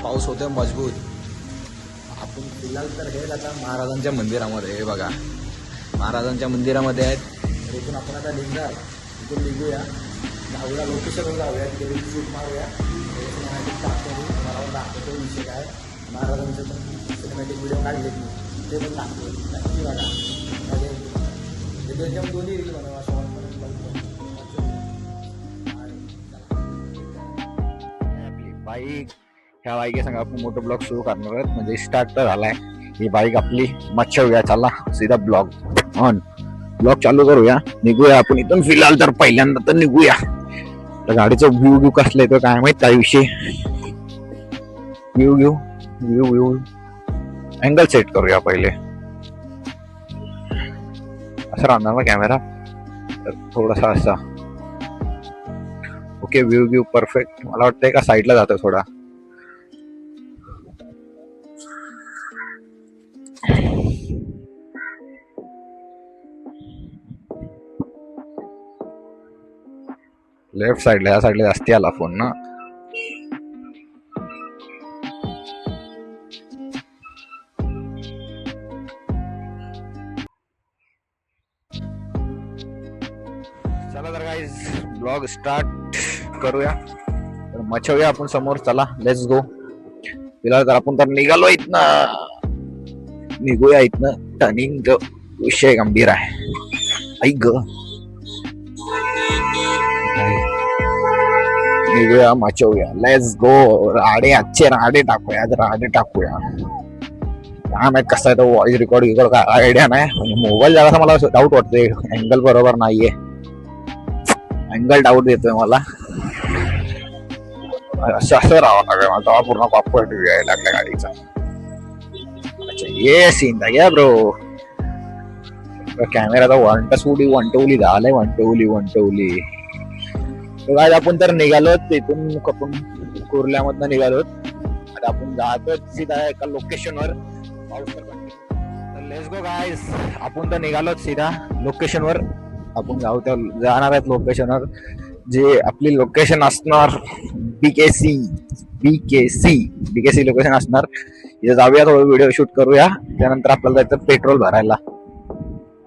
पाऊस होतोय मजबूत. आपण फिलहाल तर हे आता महाराजांच्या मंदिरामध्ये, हे बघा महाराजांच्या मंदिरामध्ये आहेत. तर इथून आपण आता निघणार, इथून निघूया जाऊया लोकेशनवर, जाऊया तिथे शूट मारूया. मला दाखवतो विषय काय, महाराजांचे पण सिनेमॅटिक व्हिडिओ काढले मी, ते पण दाखवतो नक्की बघा. म्हणजे दोन्ही रील बनवा आपली बाईक. ह्या बाईक सांगा आपण मोठं ब्लॉग सुरू करणार आहेत, म्हणजे स्टार्ट तर झालाय. ही बाईक आपली मच्छवूया. चला सीधा ब्लॉग ऑन, ब्लॉग चालू करूया. निघूया आपण इथून फिलहाल तर पहिल्यांदा तर निघूया. तर गाडीचं व्ह्यू कसलं येतो काय माहित, काय विषय. व्ह्यू अँगल सेट करूया पहिले. असं राहणार ना कॅमेरा, तर थोडासा असा. Okay view perfect. मला वाटतंय का साईडला जातो थोडा. लेफ्ट साईडला, या साईडला जास्ती आला फोन ना. चला तर गाईज ब्लॉग स्टार्ट करूया. तर मच्छवूया आपण समोर. चला लेट्स गो. फिलहाल तर आपण तर निघालो इथनं, निघूया इथनं. टर्निंग विषय गंभीर आहे. ऐक ग, निघूया मच्छवूया. Let's go. आजचे राडे टाकूया, राडे टाकूया. काय माहित कसा आहे तो व्हॉइस रेकॉर्ड काय आयडिया नाही. मोबाईल जरा मला डाऊट वाटतोय, अँगल बरोबर नाहीये. अँगल डाऊट देतोय मला. असं राहावं लागेल मला, पूर्ण कॉपरेट यायला लागल्या गाडीचा. अच्छा ये सीन घ्या ब्रो. कॅमेराचा वंटवली झालाय, वंटवली. काय आपण तर निघालो तिथून, आपण कुर्ल्यामधनं निघालो. आता आपण जातो सीधा एका लोकेशनवर. Let's go guys. आपण तर निघालो सीधा लोकेशनवर. आपण जाणार आहेत लोकेशनवर, जे आपली लोकेशन असणार बीकेसी लोकेशन असणार. इथे जाऊया, थोडं व्हिडिओ शूट करूया. त्यानंतर आपल्याला जायचं पेट्रोल भरायला.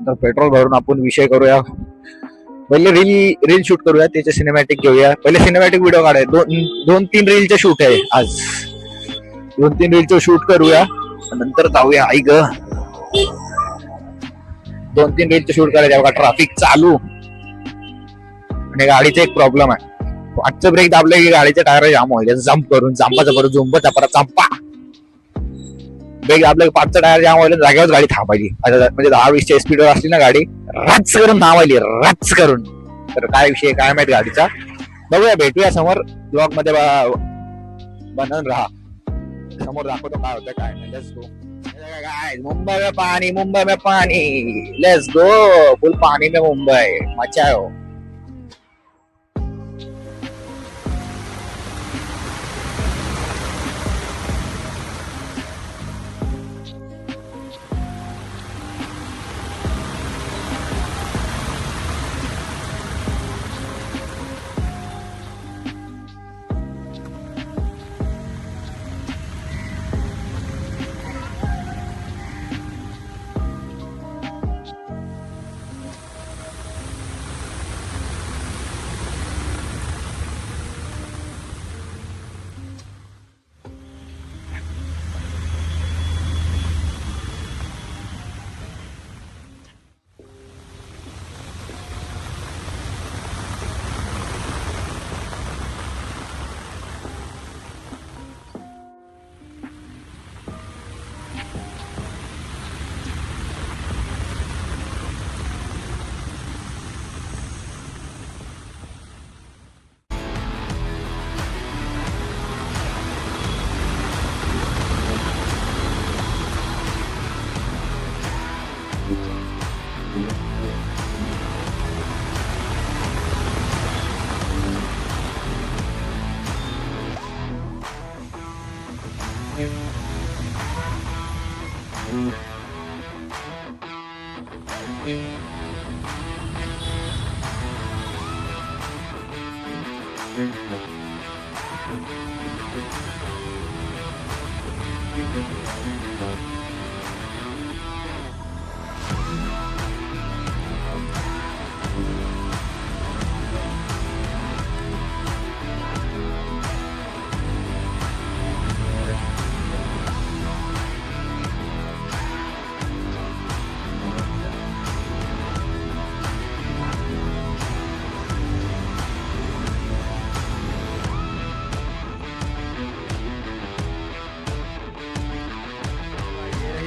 तर पेट्रोल भरून आपण विषय करूया. पहिले रील शूट करूया, त्याचे सिनेमॅटिक घेऊया. पहिले सिनेमॅटिक व्हिडिओ काढाय. दोन तीन रीलचे शूट आहे आज. 2-3 रीलचं शूट करूया, नंतर जाऊया. ऐक 2-3 रीलचं शूट करायचं. बघा ट्रॅफिक चालू, आणि गाडीचा एक प्रॉब्लेम आहे. आजचं ब्रेक दाबलं की गाडीचे टायर जाम होईल. जम्प करून चंपा ब्रेक दाबलं की 5चं टायर जाम होईल. जागेवर गाडी थांबायची. म्हणजे 10-20च्या स्पीडवर असली ना गाडी, रच करून थांबायली, रच करून. तर काय विषय काय माहित गाडीचा. बघूया, भेटूया समोर ब्लॉग मध्ये. बनून राहा, समोर दाखवतो काय होतं काय नाही. Let's go. मुंबई में पानी लेट्स गो. फुल पानी में मुंबई, मचा हो.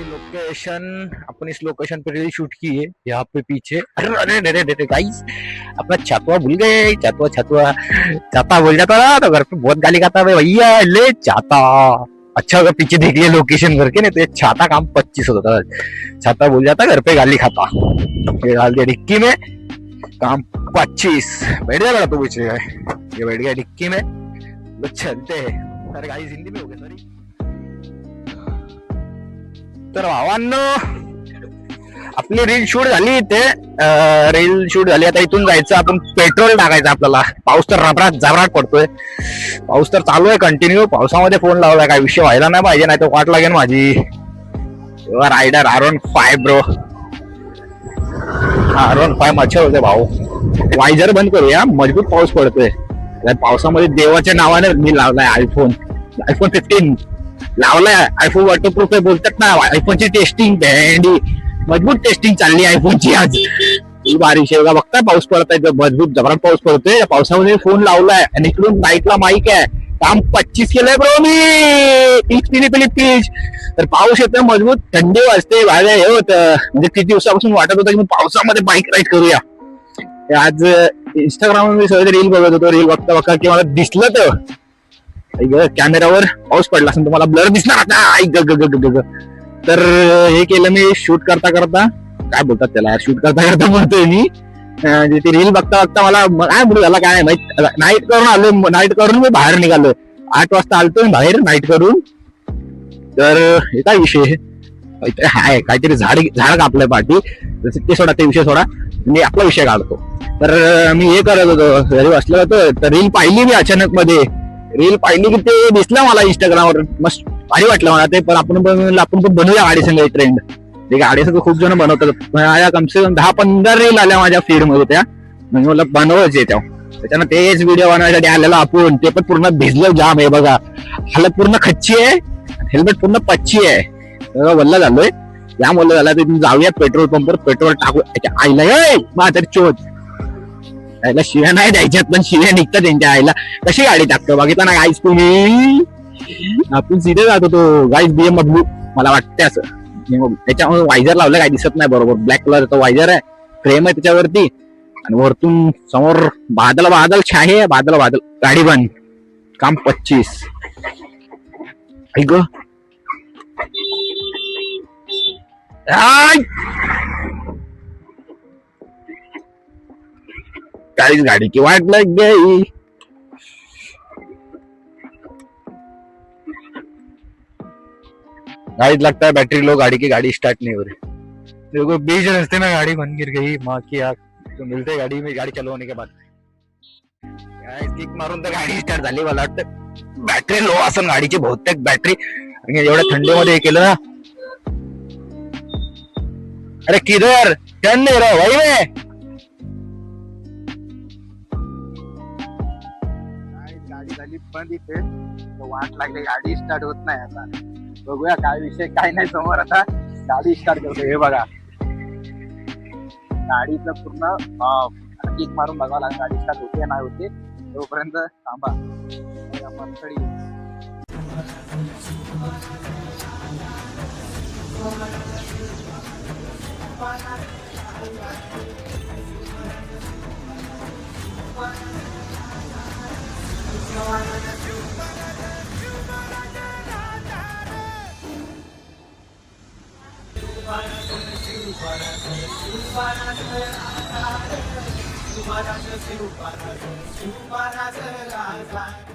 लोकेशन, अपन इस लोकेशन पे रील शूट की है। यहाँ पे पीछे अरे अरे अरे अरे गाइस, अपना छतुआ भूल गए। छतुआ छतुआ छाता बोल जाता ना तो घर पे बहुत गाली खाता है भैया, ले छाता। अच्छा अगर पीछे देख लिया लोकेशन करके, नहीं तो ये छाता काम 25 होता था। छाता बोल जाता घर पे गाली खाता। ये डाल दिया डिक्की में, काम 25। बैठ जा तू पीछे, ये बैठ गया डिक्की में, तो चलते हैं। अरे गाइस हिंदी में हो गया सॉरी। तर भावांनो आपली रील शूट झाली इथे, रील शूट झाली। आता इथून जायचं आपण, पेट्रोल टाकायचं आपल्याला। पाऊस तर रबराट जबराट पडतोय, पाऊस तर चालू आहे कंटिन्यू। पावसामध्ये फोन लावलाय, काय विषय व्हायला नाही पाहिजे, नाही तर वाट लागेल माझी। रायडर R15 ब्रो, R15 मच्छर होते भाऊ। वायझर बंद करूया, मजबूत पाऊस पडतोय। पावसामध्ये देवाच्या नावाने मी लावलाय आयफोन 15 लावलाय। आयफोन वॉटरप्रूफ आहे बोलतात ना, आयफोनची टेस्टिंग भेंडी मजबूत टेस्टिंग चालली आयफोनची आज। ही बारिश आहे बघताय, पाऊस पडताय, मजबूत जबराट पाऊस पडतोय। पावसामध्ये फोन लावलाय आणि इकडून बाईकला माईक आहे, काम 25 केलंय ब्रो मी। पीच तर पाऊस येतोय मजबूत, थंडी वाजते बाहेर हे होतं। म्हणजे किती दिवसापासून वाटत होतं की मी पावसामध्ये बाईक राईड करूया। आज इंस्टाग्रामवर मी सगळे रील बघत होतो, रील बघता बघता की मला दिसलं तर कॅमेरावर पाऊस पडला असेल, तुम्हाला ब्लर दिसणार आता। तर हे केलं मी शूट करता करता, काय बोलतात त्याला, शूट करता करता म्हणतोय मी। ती रील बघता बघता मला काय बोलू झाला काय माहित, नाईट करून आलो, नाईट करून मी बाहेर निघालोय। 8 वाजता आलतोय बाहेर नाईट करून। तर हे काय विषय हाय, काहीतरी झाड कापलंय पाठी, ते सोडा, ते विषय सोडा, मी आपला विषय काढतो। तर मी हे करत होतो, घरी बसलो होतो, तर रील पाहिली मी अचानक मध्ये। रील पाहिली की ते दिसलं मला इंस्टाग्रामवर, मस्त भारी वाटलं मला ते। पण आपण पण बनवूया गाडी संग ट्रेंड, ते गाडी संग खूप जण बनवतात। माझ्या कमसे कम 10-15 रील आल्या माझ्या फीड मध्ये त्या, म्हणजे मला बनवायचे त्याच्यानं तेच व्हिडिओ बनवायसाठी आलेला आपण। ते पण पूर्ण भिजलं जाम आहे बघा, हालत पूर्ण खच्ची आहे, हेल्मेट पूर्ण पच्ची आहे, वल्ला झालोय। या मुलं झाला तर जाऊया पेट्रोल पंपवर, पेट्रोल टाकू। आईला म्हातारी चोच, आईला शिव्या नाही द्यायच्यात, पण शिव्या निघतात त्यांच्या आईला। कशी गाडी टाकतो बघितलं ना गाईस तुम्ही, आपण सीधे जात होतो गाईस BMW, मला वाटतं असं। त्याच्यामुळे वायझर लावलं, काय दिसत नाही बरोबर, ब्लॅक कलरचा वायझर आहे, फ्रेम आहे त्याच्यावरती, आणि वरतून समोर बादल छाहे, बादल गाडी बंद, काम 25। ऐक काहीच गाडी की वाट लग गई। गाड़ी लगता है बैटरी लो गाड़ी की, गाड़ी स्टार्ट नहीं हो रही। देखो बीच रास्ते में गाड़ी बंद गिर गई, माँ की आग। तो मिलते गाड़ी में, गाड़ी चालू होने के बाद किक मारून तर गाडी स्टार्ट झाली। मला वाटतं बॅटरी लो असेल गाडीची बहुतेक बॅटरी, आणि एवढ्या थंडीमध्ये हे केलं ना। अरे किधर टर्न नहीं रहा वही में, गाडी झाली बंद इथे, वाट लागली, गाडी स्टार्ट होत नाही आता। बघूया काय विषय, काय नाही समोर। आता गाडी स्टार्ट करतो, हे बघा गाडीचं पूर्ण किक मारून बघावं लागेल, गाडी स्टार्ट होते नाही होते। तोपर्यंत थांबा, मनसडी Subhanahu